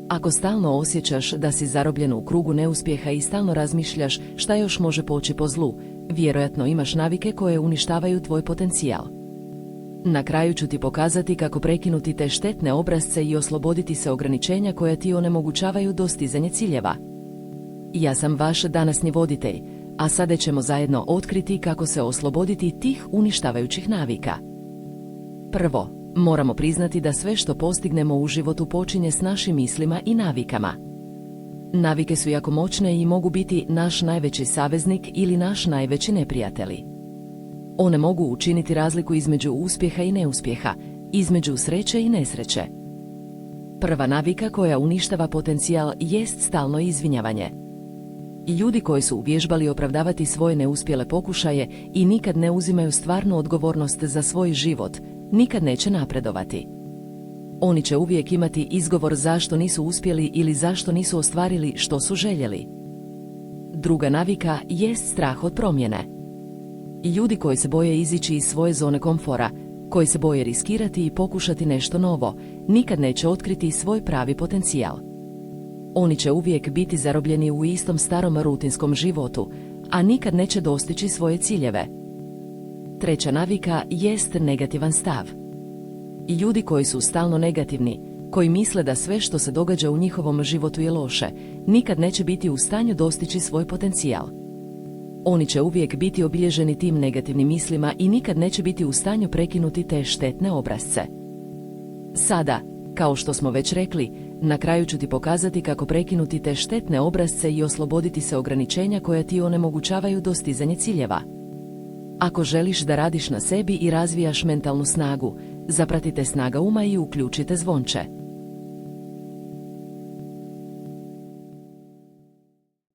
Ako stalno osjećaš da si zarobljen u krugu neuspjeha i stalno razmišljaš šta još može poći po zlu, vjerojatno imaš navike koje uništavaju tvoj potencijal. Na kraju ću ti pokazati kako prekinuti te štetne obrasce i osloboditi se ograničenja koja ti onemogućavaju dostizanje ciljeva. Ja sam vaš današnji voditelj, a sada ćemo zajedno otkriti kako se osloboditi tih uništavajućih navika. Prvo, moramo priznati da sve što postignemo u životu počinje s našim mislima i navikama. Navike su jako moćne i mogu biti naš najveći saveznik ili naš najveći neprijatelj. One mogu učiniti razliku između uspjeha i neuspjeha, između sreće i nesreće. Prva navika koja uništava potencijal jest stalno izvinjavanje. Ljudi koji su uvježbali opravdavati svoje neuspjele pokušaje i nikad ne uzimaju stvarnu odgovornost za svoj život, nikad neće napredovati. Oni će uvijek imati izgovor zašto nisu uspjeli ili zašto nisu ostvarili što su željeli. Druga navika jest strah od promjene. Ljudi koji se boje izići iz svoje zone komfora, koji se boje riskirati i pokušati nešto novo, nikad neće otkriti svoj pravi potencijal. Oni će uvijek biti zarobljeni u istom starom rutinskom životu, a nikad neće dostići svoje ciljeve. Treća navika jest negativan stav. Ljudi koji su stalno negativni, koji misle da sve što se događa u njihovom životu je loše, nikad neće biti u stanju dostići svoj potencijal. Oni će uvijek biti obilježeni tim negativnim mislima i nikad neće biti u stanju prekinuti te štetne obrasce. Sada, kao što smo već rekli, na kraju ću ti pokazati kako prekinuti te štetne obrasce i osloboditi se ograničenja koja ti onemogućavaju dostizanje ciljeva. Ako želiš da radiš na sebi i razvijaš mentalnu snagu, zapratite Snaga uma i uključite zvonče.